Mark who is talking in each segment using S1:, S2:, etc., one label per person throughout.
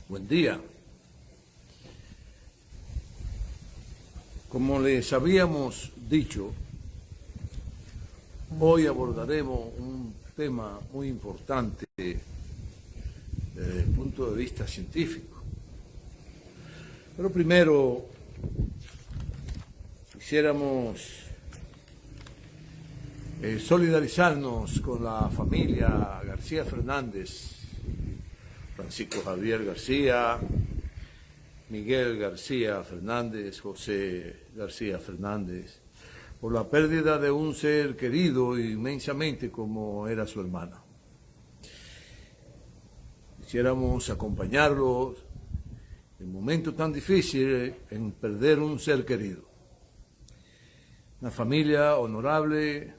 S1: Buen día. Como les habíamos dicho, hoy abordaremos un tema muy importante desde el punto de vista científico. Pero primero quisiéramos solidarizarnos con la familia García Fernández, Francisco Javier García, Miguel García Fernández, José García Fernández, por la pérdida de un ser querido inmensamente como era su hermano. Quisiéramos acompañarlos en un momento tan difícil en perder un ser querido. Una familia honorable,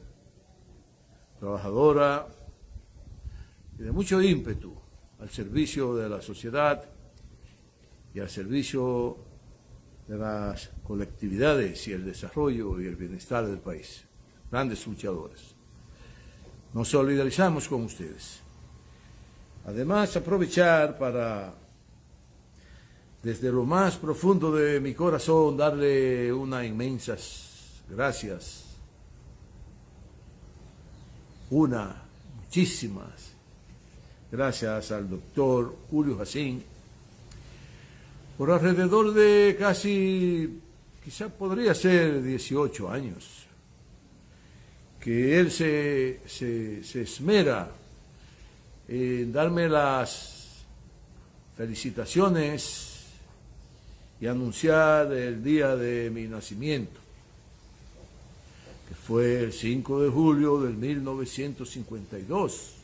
S1: trabajadora y de mucho ímpetu al servicio de la sociedad y al servicio de las colectividades y el desarrollo y el bienestar del país. Grandes luchadores. Nos solidarizamos con ustedes. Además, aprovechar para, desde lo más profundo de mi corazón, darle unas inmensas gracias. Muchísimas gracias al doctor Julio Jacín por alrededor de casi, quizás podría ser 18 años, que él se esmera en darme las felicitaciones y anunciar el día de mi nacimiento, que fue el 5 de julio del 1952.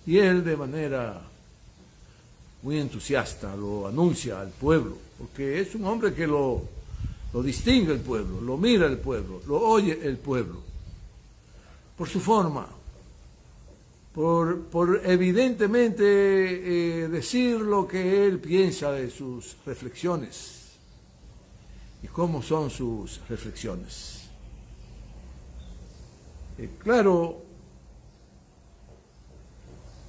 S1: Y él de manera muy entusiasta lo anuncia al pueblo, porque es un hombre que lo distingue el pueblo, lo mira el pueblo, lo oye el pueblo, por su forma, por evidentemente decir lo que él piensa de sus reflexiones y cómo son sus reflexiones. Claro,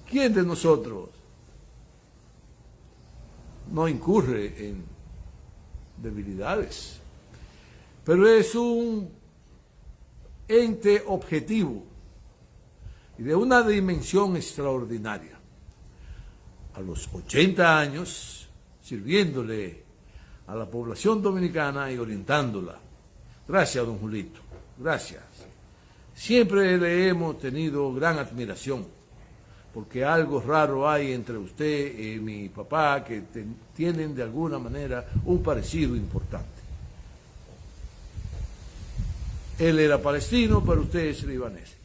S1: ¿quién de nosotros no incurre en debilidades? Pero es un ente objetivo y de una dimensión extraordinaria. A los 80 años, sirviéndole a la población dominicana y orientándola. Gracias, don Julito, gracias. Siempre le hemos tenido gran admiración, porque algo raro hay entre usted y mi papá, que tienen de alguna manera un parecido importante. Él era palestino, pero usted es libanés.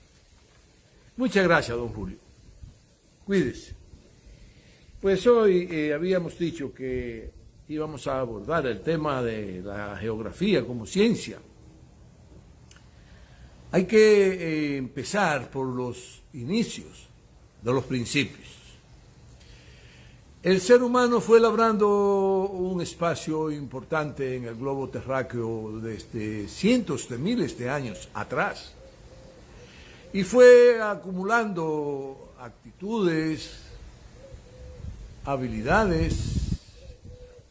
S1: Muchas gracias, don Julio. Cuídese. Pues hoy habíamos dicho que íbamos a abordar el tema de la geografía como ciencia. Hay que empezar por los inicios de los principios. El ser humano fue labrando un espacio importante en el globo terráqueo desde cientos de miles de años atrás y fue acumulando actitudes, habilidades,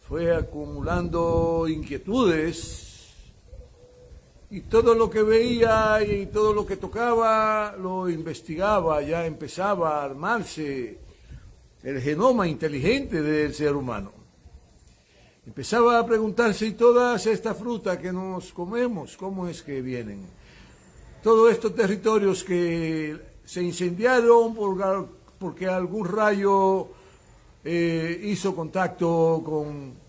S1: fue acumulando inquietudes y todo lo que veía y todo lo que tocaba lo investigaba, ya empezaba a armarse el genoma inteligente del ser humano. Empezaba a preguntarse, ¿y todas estas frutas que nos comemos, cómo es que vienen? Todos estos territorios que se incendiaron porque algún rayo hizo contacto con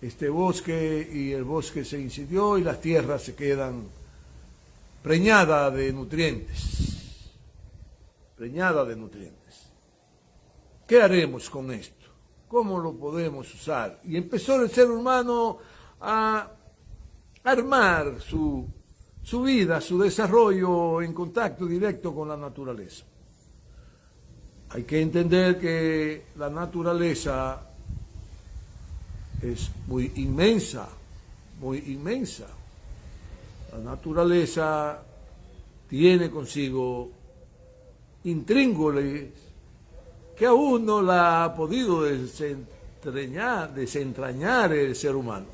S1: este bosque y el bosque se incendió y las tierras se quedan preñadas de nutrientes. Preñadas de nutrientes. ¿Qué haremos con esto? ¿Cómo lo podemos usar? Y empezó el ser humano a armar su vida, su desarrollo en contacto directo con la naturaleza. Hay que entender que la naturaleza es muy inmensa, muy inmensa. La naturaleza tiene consigo intríngulis que aún no la ha podido desentrañar el ser humano.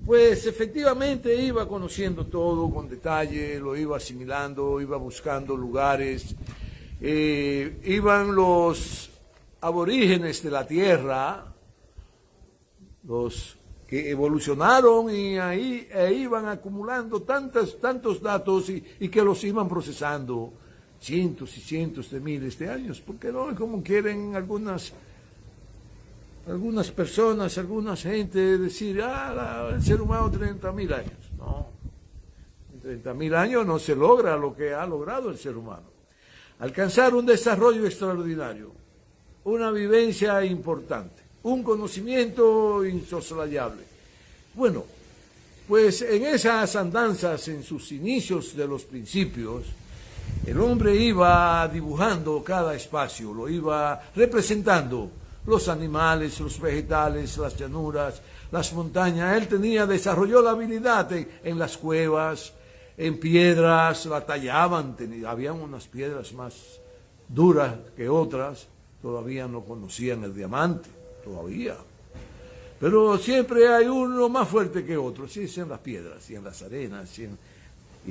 S1: Pues efectivamente iba conociendo todo con detalle, lo iba asimilando, iba buscando lugares, iban los aborígenes de la tierra, los que evolucionaron y ahí iban acumulando tantos datos y que los iban procesando cientos y cientos de miles de años, porque no, como quieren algunas personas, algunas gente decir, el ser humano 30.000 años. No, en 30.000 años no se logra lo que ha logrado el ser humano. Alcanzar un desarrollo extraordinario, una vivencia importante, un conocimiento insoslayable. Bueno, pues en esas andanzas, en sus inicios de los principios, el hombre iba dibujando cada espacio, lo iba representando, los animales, los vegetales, las llanuras, las montañas. Él desarrolló la habilidad en las cuevas, en piedras, la tallaban, habían unas piedras más duras que otras, todavía no conocían el diamante, todavía. Pero siempre hay uno más fuerte que otro, sí, es en las piedras, y en las arenas, y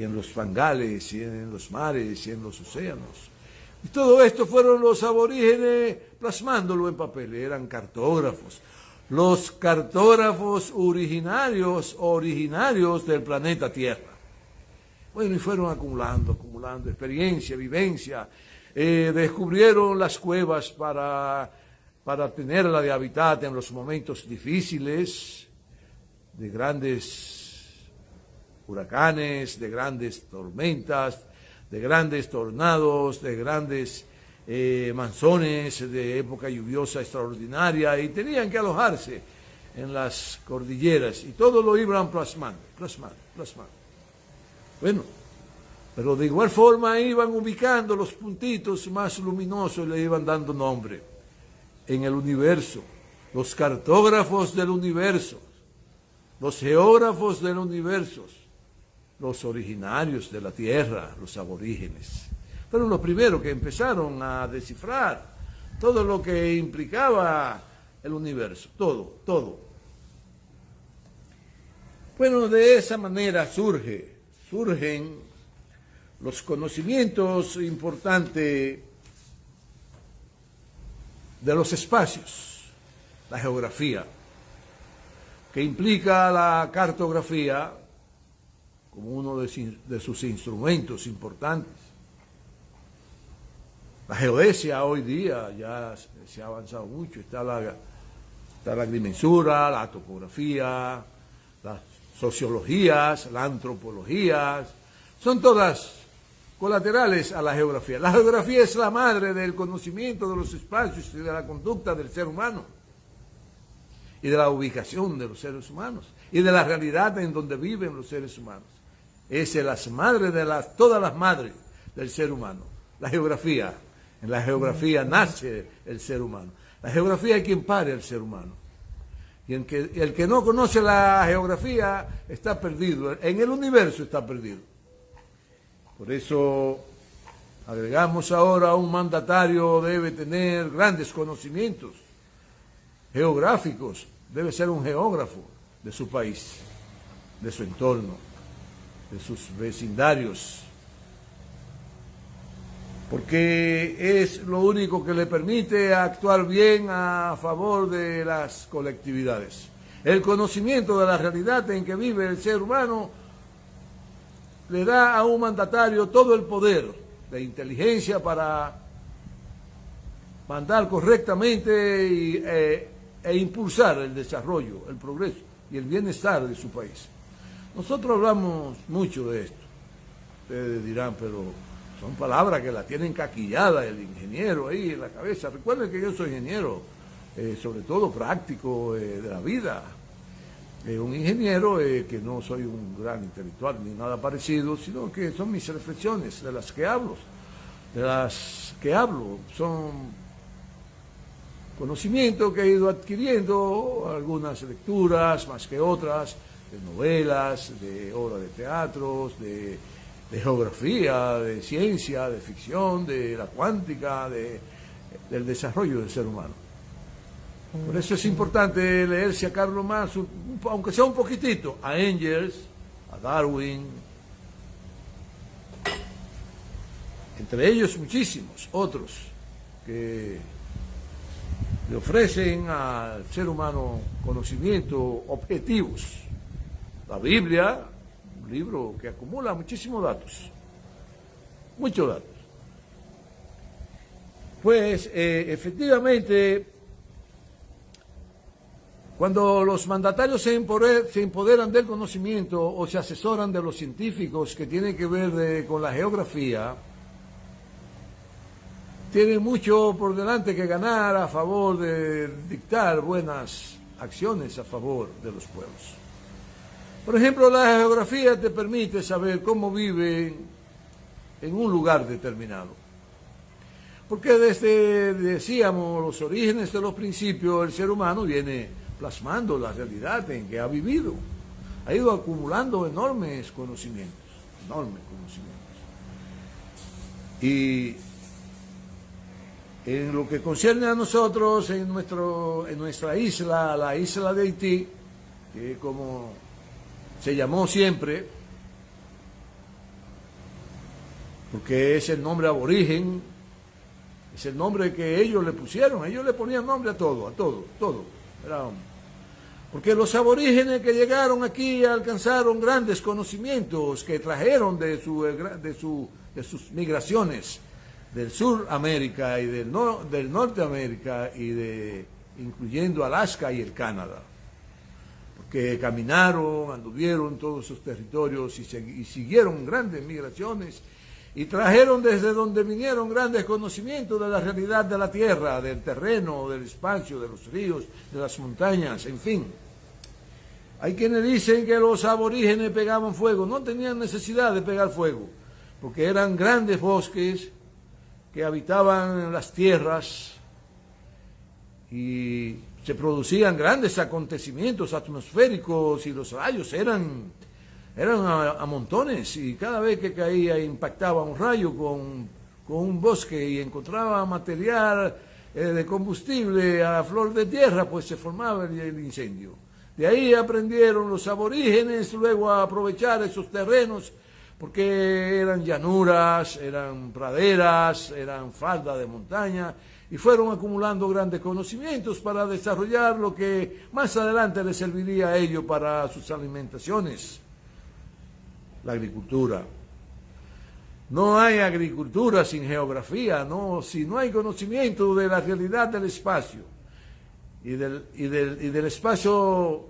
S1: en los fangales, y en los mares, y en los océanos. Y todo esto fueron los aborígenes plasmándolo en papel, eran cartógrafos. Los cartógrafos originarios del planeta Tierra. Bueno, y fueron acumulando experiencia, vivencia. Descubrieron las cuevas para tenerla de hábitat en los momentos difíciles, de grandes huracanes, de grandes tormentas, de grandes tornados, de grandes monzones, de época lluviosa extraordinaria, y tenían que alojarse en las cordilleras, y todo lo iban plasmando. Bueno, pero de igual forma iban ubicando los puntitos más luminosos y le iban dando nombre. En el universo, los cartógrafos del universo, los geógrafos del universo, los originarios de la Tierra, los aborígenes. Fueron los primeros que empezaron a descifrar todo lo que implicaba el universo, todo. Bueno, de esa manera surgen los conocimientos importantes de los espacios, la geografía, que implica la cartografía como uno de sus instrumentos importantes. La geodesia hoy día ya se ha avanzado mucho, está la agrimensura, la topografía, las sociologías, la antropología, son todas colaterales a la geografía. La geografía es la madre del conocimiento de los espacios y de la conducta del ser humano, y de la ubicación de los seres humanos, y de la realidad en donde viven los seres humanos. Es la madre de todas las madres del ser humano, la geografía. En la geografía nace el ser humano. La geografía es quien pare al ser humano. Y el que no conoce la geografía está perdido. En el universo está perdido. Por eso agregamos ahora un mandatario debe tener grandes conocimientos geográficos. Debe ser un geógrafo de su país, de su entorno, de sus vecindarios, porque es lo único que le permite actuar bien a favor de las colectividades. El conocimiento de la realidad en que vive el ser humano le da a un mandatario todo el poder de inteligencia para mandar correctamente e impulsar el desarrollo, el progreso y el bienestar de su país. Nosotros hablamos mucho de esto. Ustedes dirán, pero son palabras que la tienen caquillada el ingeniero ahí en la cabeza. Recuerden que yo soy ingeniero, sobre todo práctico de la vida. Un ingeniero que no soy un gran intelectual ni nada parecido, sino que son mis reflexiones de las que hablo. Son conocimientos que he ido adquiriendo, algunas lecturas más que otras, de novelas, de obras de teatros, de geografía, de ciencia, de ficción, de la cuántica, del desarrollo del ser humano. Por eso es importante leerse a Karl Marx, aunque sea un poquitito, a Engels, a Darwin, entre ellos muchísimos otros que le ofrecen al ser humano conocimiento, objetivos. La Biblia, un libro que acumula muchísimos datos, muchos datos. Pues efectivamente, cuando los mandatarios se empoderan del conocimiento o se asesoran de los científicos que tienen que ver con la geografía, tienen mucho por delante que ganar a favor de dictar buenas acciones a favor de los pueblos. Por ejemplo, la geografía te permite saber cómo viven en un lugar determinado. Porque decíamos, los orígenes de los principios, el ser humano viene plasmando la realidad en que ha vivido. Ha ido acumulando enormes conocimientos. Y en lo que concierne a nosotros, en nuestra isla, la isla de Haití, que como se llamó siempre, porque es el nombre aborigen, es el nombre que ellos le pusieron, ellos le ponían nombre a todo. Porque los aborígenes que llegaron aquí alcanzaron grandes conocimientos que trajeron de sus migraciones del Sur América y del Norte América incluyendo Alaska y el Canadá, porque caminaron, anduvieron todos esos territorios y siguieron grandes migraciones y trajeron desde donde vinieron grandes conocimientos de la realidad de la tierra, del terreno, del espacio, de los ríos, de las montañas, en fin. Hay quienes dicen que los aborígenes pegaban fuego, no tenían necesidad de pegar fuego, porque eran grandes bosques que habitaban en las tierras y se producían grandes acontecimientos atmosféricos y los rayos eran a montones, y cada vez que caía impactaba un rayo con un bosque y encontraba material de combustible a flor de tierra, pues se formaba el incendio. De ahí aprendieron los aborígenes luego a aprovechar esos terrenos, porque eran llanuras, eran praderas, eran faldas de montaña, y fueron acumulando grandes conocimientos para desarrollar lo que más adelante les serviría a ellos para sus alimentaciones, la agricultura. No hay agricultura sin geografía, no, si no hay conocimiento de la realidad del espacio y del espacio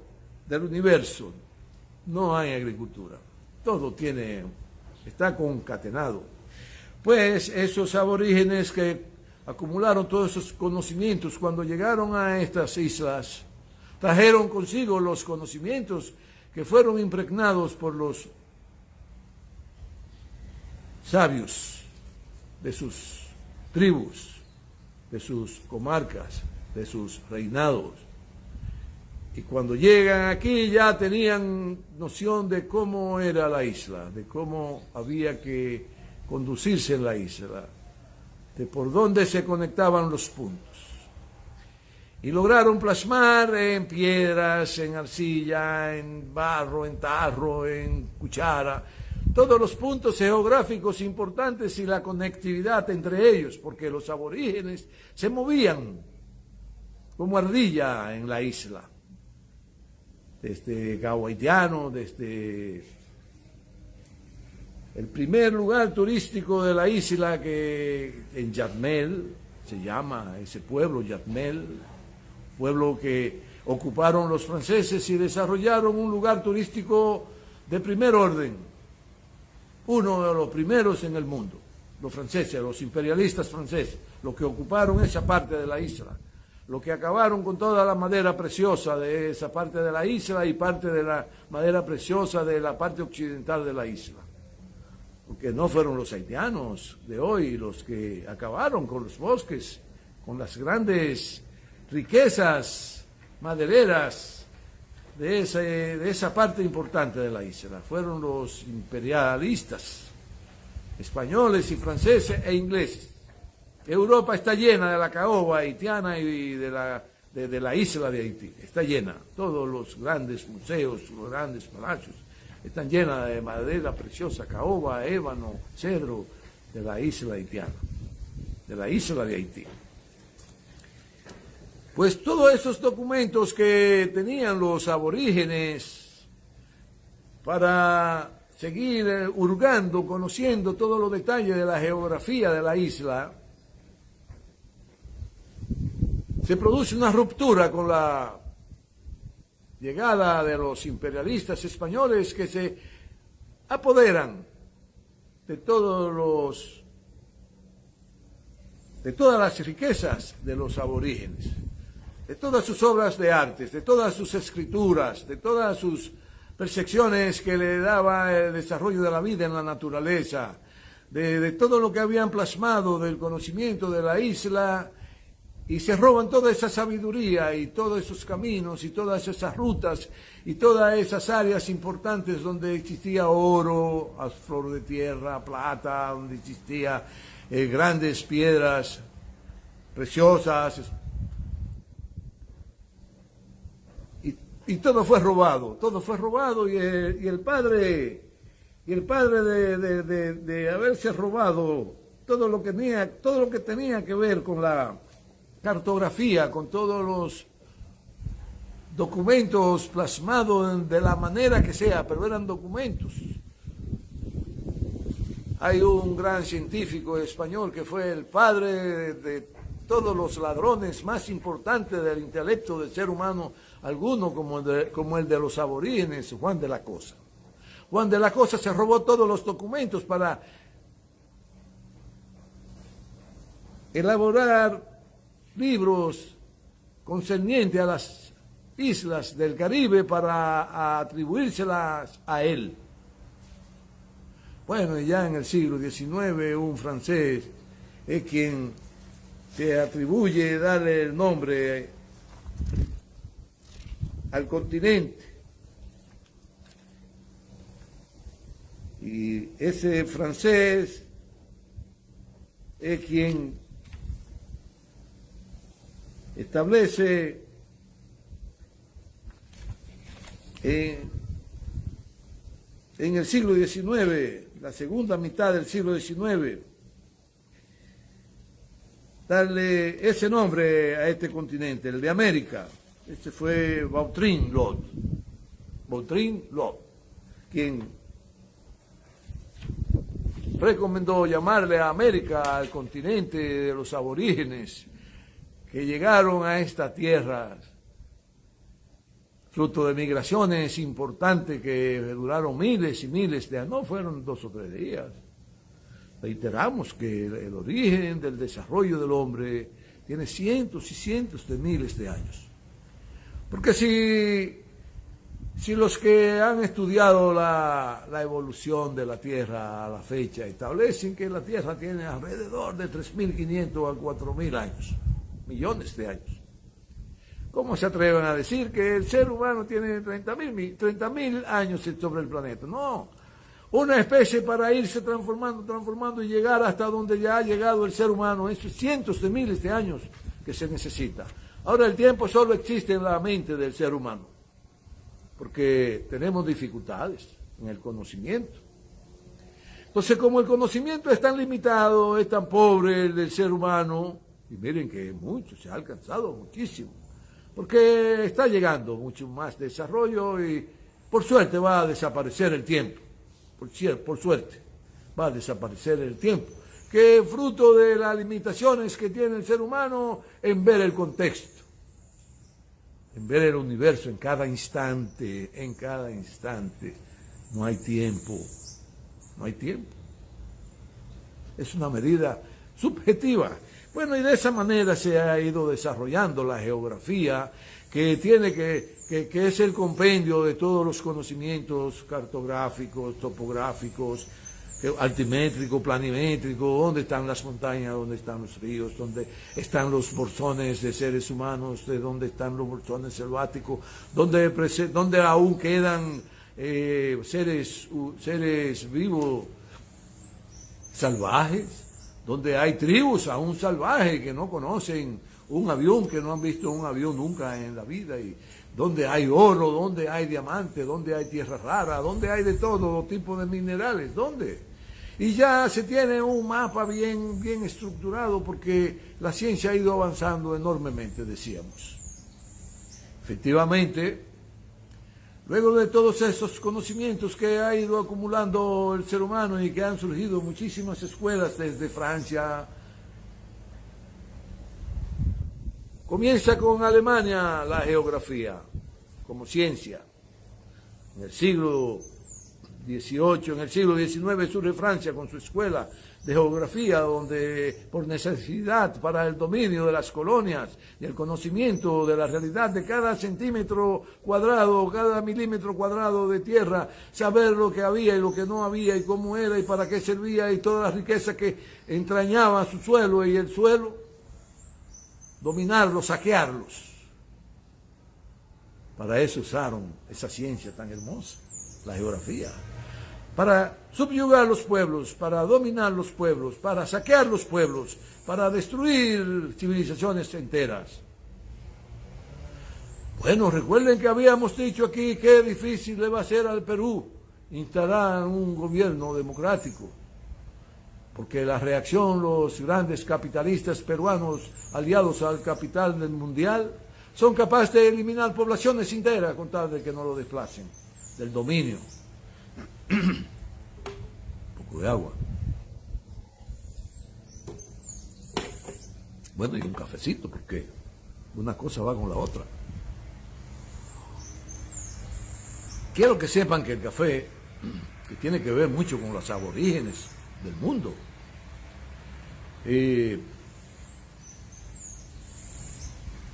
S1: del universo, no hay agricultura. Todo está concatenado. Pues esos aborígenes que acumularon todos esos conocimientos cuando llegaron a estas islas, trajeron consigo los conocimientos que fueron impregnados por los sabios de sus tribus, de sus comarcas, de sus reinados. Y cuando llegan aquí ya tenían noción de cómo era la isla, de cómo había que conducirse en la isla, de por dónde se conectaban los puntos. Y lograron plasmar en piedras, en arcilla, en barro, en tarro, en cuchara, todos los puntos geográficos importantes y la conectividad entre ellos, porque los aborígenes se movían como ardilla en la isla. Desde Cabo Haitiano, desde el primer lugar turístico de la isla, que en Jacmel, se llama ese pueblo, Jacmel, pueblo que ocuparon los franceses y desarrollaron un lugar turístico de primer orden, uno de los primeros en el mundo, los franceses, los imperialistas franceses, los que ocuparon esa parte de la isla, los que acabaron con toda la madera preciosa de esa parte de la isla y parte de la madera preciosa de la parte occidental de la isla. Porque no fueron los haitianos de hoy los que acabaron con los bosques, con las grandes riquezas madereras de esa parte importante de la isla. Fueron los imperialistas, españoles y franceses e ingleses. Europa está llena de la caoba haitiana y de la de la isla de Haití. Está llena. Todos los grandes museos, los grandes palacios, están llenas de madera preciosa, caoba, ébano, cedro, de la isla haitiana, de la isla de Haití. Pues todos esos documentos que tenían los aborígenes para seguir hurgando, conociendo todos los detalles de la geografía de la isla, se produce una ruptura con la llegada de los imperialistas españoles que se apoderan de todas las riquezas de los aborígenes, de todas sus obras de arte, de todas sus escrituras, de todas sus percepciones que le daba el desarrollo de la vida en la naturaleza, de todo lo que habían plasmado del conocimiento de la isla, y se roban toda esa sabiduría y todos esos caminos y todas esas rutas y todas esas áreas importantes donde existía oro, flor de tierra, plata, donde existía grandes piedras preciosas. Y todo fue robado y el padre de haberse robado todo lo que tenía que ver con la cartografía, con todos los documentos plasmados de la manera que sea, pero eran documentos. Hay un gran científico español que fue el padre de todos los ladrones más importantes del intelecto del ser humano, alguno como el de los aborígenes, Juan de la Cosa. Juan de la Cosa se robó todos los documentos para elaborar libros concernientes a las islas del Caribe para atribuírselas a él. Bueno, y ya en el siglo XIX un francés es quien se atribuye darle el nombre al continente. Y ese francés es quien establece en el siglo XIX, la segunda mitad del siglo XIX, darle ese nombre a este continente, el de América. Este fue Vautrin-Lod, quien recomendó llamarle a América al continente de los aborígenes que llegaron a esta tierra, fruto de migraciones importantes que duraron miles y miles de años, no fueron 2 o 3 días. Reiteramos que el origen del desarrollo del hombre tiene cientos y cientos de miles de años. Porque si los que han estudiado la evolución de la Tierra a la fecha establecen que la Tierra tiene alrededor de 3.500 a 4.000 años, millones de años, ¿cómo se atreven a decir que el ser humano tiene 30.000 años sobre el planeta? No, una especie para irse transformando y llegar hasta donde ya ha llegado el ser humano, esos cientos de miles de años que se necesita. Ahora el tiempo solo existe en la mente del ser humano, porque tenemos dificultades en el conocimiento. Entonces, como el conocimiento es tan limitado, es tan pobre el del ser humano, y miren que mucho, se ha alcanzado muchísimo, porque está llegando mucho más desarrollo y por suerte va a desaparecer el tiempo, por suerte va a desaparecer el tiempo, que es fruto de las limitaciones que tiene el ser humano en ver el contexto, en ver el universo en cada instante, no hay tiempo, es una medida subjetiva. Bueno, y de esa manera se ha ido desarrollando la geografía, que es el compendio de todos los conocimientos cartográficos, topográficos, altimétrico, planimétrico, dónde están las montañas, dónde están los ríos, dónde están los bolsones de seres humanos, de dónde están los bolsones selváticos, dónde aún quedan seres vivos salvajes, donde hay tribus aún salvajes que no conocen un avión que no han visto un avión nunca en la vida, y donde hay oro, donde hay diamantes, donde hay tierra rara, donde hay de todo tipo de minerales, ¿dónde? Y ya se tiene un mapa bien estructurado porque la ciencia ha ido avanzando enormemente, decíamos. Efectivamente, luego de todos esos conocimientos que ha ido acumulando el ser humano y que han surgido muchísimas escuelas desde Francia, comienza con Alemania la geografía como ciencia. En el siglo XVIII, en el siglo XIX surge Francia con su escuela de geografía, donde por necesidad para el dominio de las colonias y el conocimiento de la realidad de cada centímetro cuadrado, cada milímetro cuadrado de tierra, saber lo que había y lo que no había y cómo era y para qué servía y toda la riqueza que entrañaba su suelo y el suelo, dominarlos, saquearlos. Para eso usaron esa ciencia tan hermosa, la geografía. Para subyugar los pueblos, para dominar los pueblos, para saquear los pueblos, para destruir civilizaciones enteras. Bueno, recuerden que habíamos dicho aquí que difícil le va a ser al Perú instalar un gobierno democrático, porque la reacción, los grandes capitalistas peruanos aliados al capital del mundial, son capaces de eliminar poblaciones enteras con tal de que no lo desplacen del dominio. Un poco de agua. Bueno, y un cafecito, porque una cosa va con la otra. Quiero que sepan que el café, que tiene que ver mucho con los aborígenes del mundo,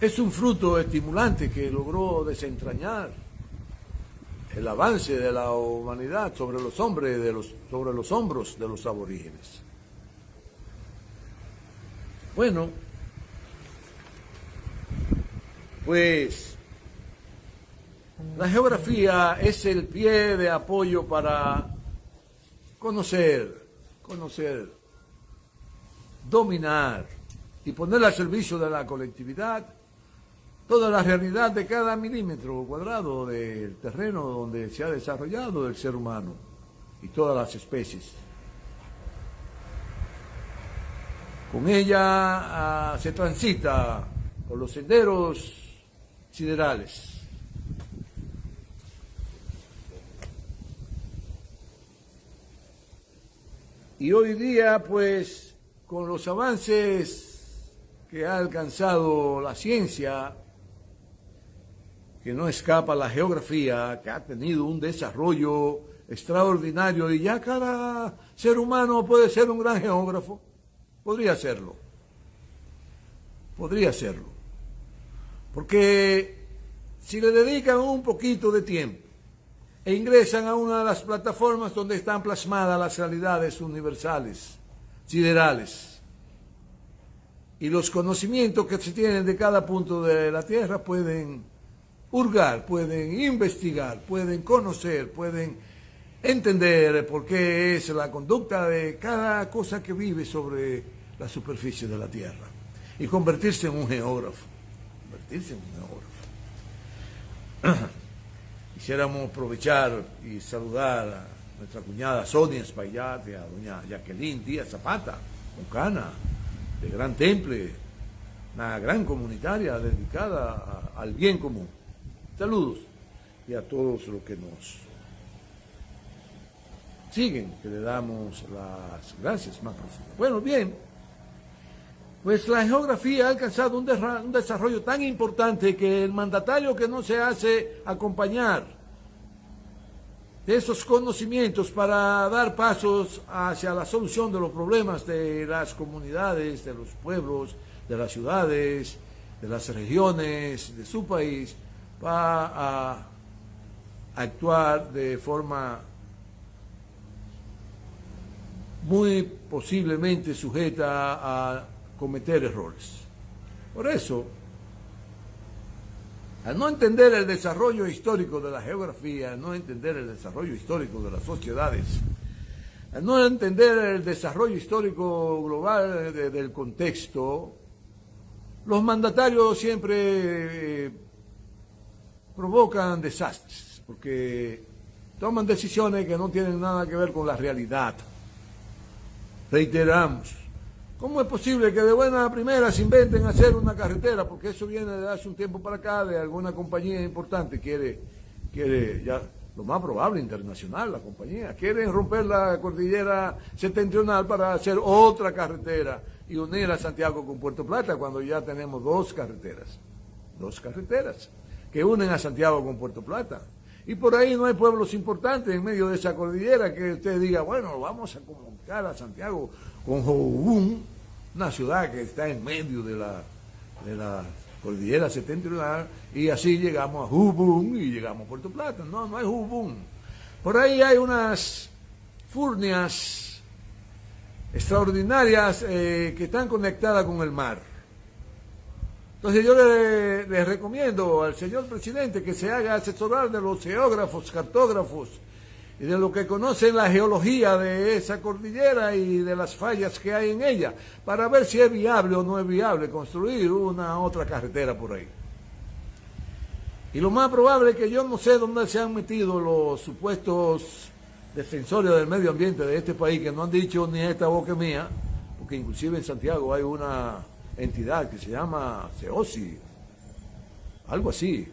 S1: es un fruto estimulante que logró desentrañar el avance de la humanidad sobre los hombres, sobre los hombros de los aborígenes. Bueno, pues la geografía es el pie de apoyo para conocer, dominar y poner al servicio de la colectividad toda la realidad de cada milímetro cuadrado del terreno donde se ha desarrollado el ser humano y todas las especies. Con ella se transita por los senderos siderales. Y hoy día, pues, con los avances que ha alcanzado la ciencia, que no escapa la geografía, que ha tenido un desarrollo extraordinario y ya cada ser humano puede ser un gran geógrafo, podría serlo, porque si le dedican un poquito de tiempo e ingresan a una de las plataformas donde están plasmadas las realidades universales, siderales, y los conocimientos que se tienen de cada punto de la Tierra, pueden hurgar, pueden investigar, pueden conocer, pueden entender por qué es la conducta de cada cosa que vive sobre la superficie de la Tierra y convertirse en un geógrafo. Quisiéramos aprovechar y saludar a nuestra cuñada Sonia Espaillat, a doña Jacqueline Díaz Zapata, Ocana, de Gran Temple, una gran comunitaria dedicada al bien común. Saludos, y a todos los que nos siguen, que le damos las gracias más profundas. Bueno, bien, pues la geografía ha alcanzado un desarrollo tan importante que el mandatario que no se hace acompañar de esos conocimientos para dar pasos hacia la solución de los problemas de las comunidades, de los pueblos, de las ciudades, de las regiones, de su país, va a actuar de forma muy posiblemente sujeta a cometer errores. Por eso, al no entender el desarrollo histórico de la geografía, al no entender el desarrollo histórico de las sociedades, al no entender el desarrollo histórico global del contexto, Los mandatarios siempre provocan desastres, porque toman decisiones que no tienen nada que ver con la realidad. Reiteramos, ¿cómo es posible que de buena primera se inventen hacer una carretera? Porque eso viene de hace un tiempo para acá, de alguna compañía importante, quiere ya, lo más probable, internacional, la compañía, quieren romper la cordillera septentrional para hacer otra carretera y unir a Santiago con Puerto Plata, cuando ya tenemos dos carreteras que unen a Santiago con Puerto Plata. Y por ahí no hay pueblos importantes en medio de esa cordillera que usted diga, bueno, vamos a comunicar a Santiago con Jobún, una ciudad que está en medio de la cordillera septentrional, y así llegamos a Jubún y llegamos a Puerto Plata. No, no hay Jubún. Por ahí hay unas furnias extraordinarias que están conectadas con el mar. Entonces yo le recomiendo al señor presidente que se haga asesorar de los geógrafos, cartógrafos y de los que conocen la geología de esa cordillera y de las fallas que hay en ella, para ver si es viable o no es viable construir una otra carretera por ahí. Y lo más probable es que yo no sé dónde se han metido los supuestos defensores del medio ambiente de este país, que no han dicho ni esta boca mía, porque inclusive en Santiago hay una entidad que se llama CEOSI, algo así,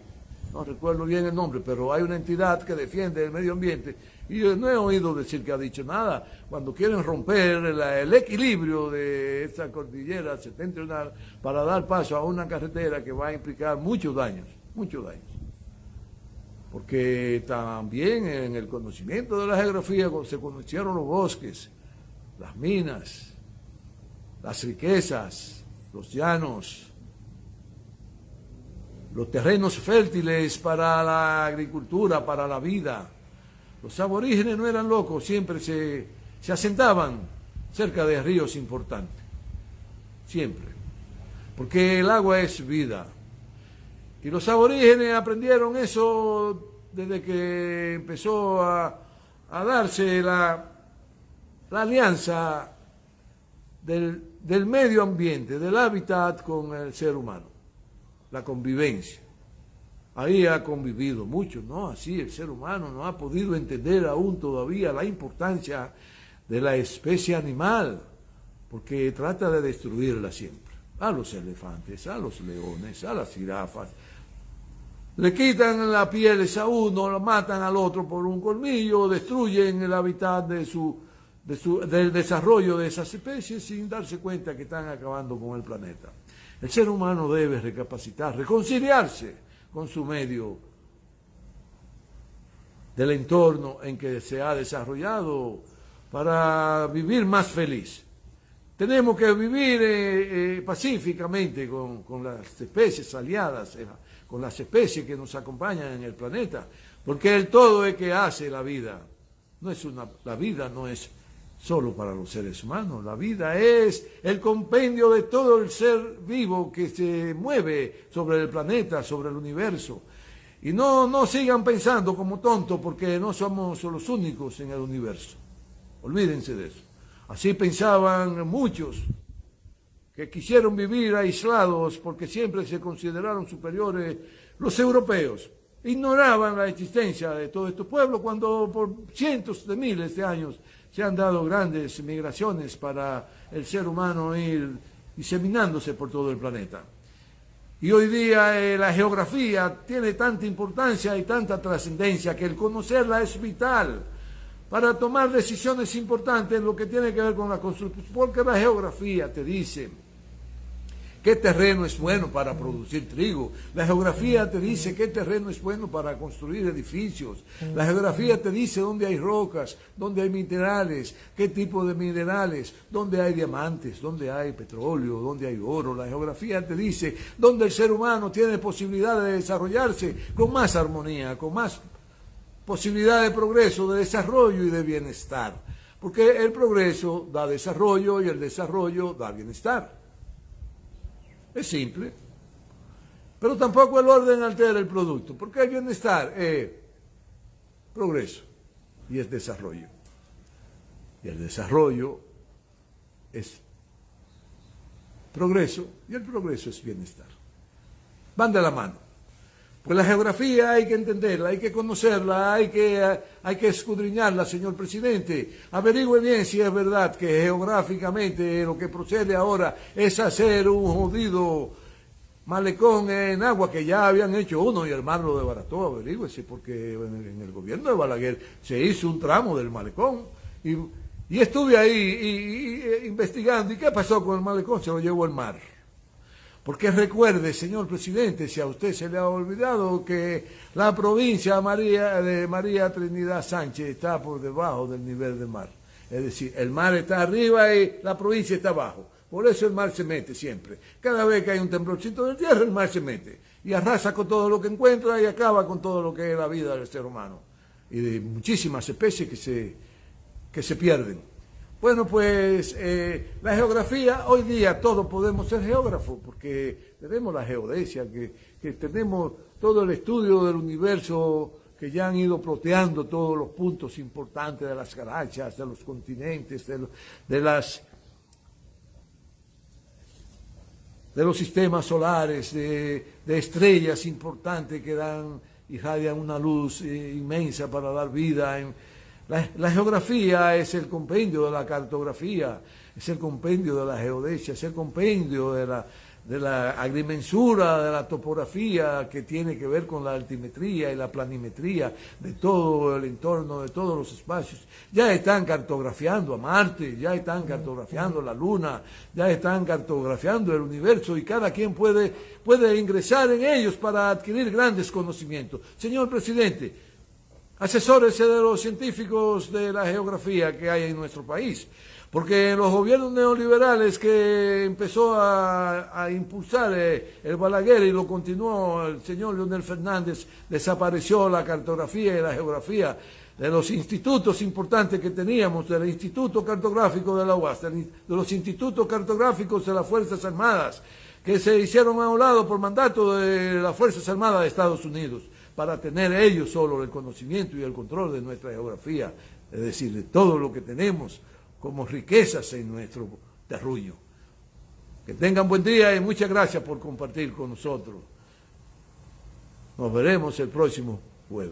S1: no recuerdo bien el nombre, pero hay una entidad que defiende el medio ambiente, y yo no he oído decir que ha dicho nada. Cuando quieren romper el equilibrio de esta cordillera septentrional para dar paso a una carretera que va a implicar muchos daños, porque también en el conocimiento de la geografía se conocieron los bosques, las minas, las riquezas, los llanos, los terrenos fértiles para la agricultura, para la vida. Los aborígenes no eran locos, siempre se asentaban cerca de ríos importantes, siempre, porque el agua es vida. Y los aborígenes aprendieron eso desde que empezó a darse la alianza del medio ambiente, del hábitat con el ser humano, la convivencia. Ahí ha convivido mucho, ¿no? Así el ser humano no ha podido entender aún todavía la importancia de la especie animal, porque trata de destruirla siempre. A los elefantes, a los leones, a las jirafas. Le quitan las pieles a uno, lo matan al otro por un colmillo, destruyen el hábitat del desarrollo de esas especies sin darse cuenta que están acabando con el planeta. El ser humano debe recapacitar, reconciliarse con su medio del entorno en que se ha desarrollado para vivir más feliz. Tenemos que vivir pacíficamente con las especies aliadas, con las especies que nos acompañan en el planeta, porque el todo es que hace la vida. La vida no es solo para los seres humanos, la vida es el compendio de todo el ser vivo que se mueve sobre el planeta, sobre el universo. Y no sigan pensando como tontos, porque no somos los únicos en el universo. Olvídense de eso. Así pensaban muchos que quisieron vivir aislados porque siempre se consideraron superiores los europeos. Ignoraban la existencia de todos estos pueblos cuando por cientos de miles de años se han dado grandes migraciones para el ser humano ir diseminándose por todo el planeta. Y hoy día la geografía tiene tanta importancia y tanta trascendencia que el conocerla es vital para tomar decisiones importantes en lo que tiene que ver con la construcción, porque la geografía te dice qué terreno es bueno para producir trigo, la geografía te dice qué terreno es bueno para construir edificios, la geografía te dice dónde hay rocas, dónde hay minerales, qué tipo de minerales, dónde hay diamantes, dónde hay petróleo, dónde hay oro, la geografía te dice dónde el ser humano tiene posibilidad de desarrollarse con más armonía, con más posibilidad de progreso, de desarrollo y de bienestar, porque el progreso da desarrollo y el desarrollo da bienestar. Es simple, pero tampoco el orden altera el producto, porque el bienestar es progreso y es desarrollo, y el desarrollo es progreso, y el progreso es bienestar. Van de la mano. Pues la geografía hay que entenderla, hay que conocerla, hay que escudriñarla, señor presidente. Averigüe bien si es verdad que geográficamente lo que procede ahora es hacer un jodido malecón en agua, que ya habían hecho uno y el mar lo desbarató. Averígüese, porque en el gobierno de Balaguer se hizo un tramo del malecón y estuve ahí investigando. ¿Y qué pasó con el malecón? Se lo llevó el mar. Porque recuerde, señor presidente, si a usted se le ha olvidado, que la provincia de María Trinidad Sánchez está por debajo del nivel del mar. Es decir, el mar está arriba y la provincia está abajo. Por eso el mar se mete siempre. Cada vez que hay un temblorcito de tierra, el mar se mete. Y arrasa con todo lo que encuentra y acaba con todo lo que es la vida del ser humano. Y de muchísimas especies que se pierden. Bueno, pues la geografía, hoy día todos podemos ser geógrafos, porque tenemos la geodesia, que tenemos todo el estudio del universo, que ya han ido ploteando todos los puntos importantes de las galaxias, de los continentes, de los sistemas solares, de estrellas importantes que irradian una luz inmensa para dar vida. La geografía es el compendio de la cartografía, es el compendio de la geodesia, es el compendio de la agrimensura, de la topografía, que tiene que ver con la altimetría y la planimetría de todo el entorno, de todos los espacios. Ya están cartografiando a Marte, ya están cartografiando la Luna, ya están cartografiando el universo, y cada quien puede ingresar en ellos para adquirir grandes conocimientos. Señor presidente, asesórese de los científicos de la geografía que hay en nuestro país, porque en los gobiernos neoliberales que empezó a impulsar el Balaguer y lo continuó el señor Leonel Fernández, desapareció la cartografía y la geografía de los institutos importantes que teníamos, del Instituto Cartográfico de la UAS, de los institutos cartográficos de las Fuerzas Armadas, que se hicieron a un lado por mandato de las Fuerzas Armadas de Estados Unidos, para tener ellos solo el conocimiento y el control de nuestra geografía, es decir, de todo lo que tenemos como riquezas en nuestro terruño. Que tengan buen día y muchas gracias por compartir con nosotros. Nos veremos el próximo jueves.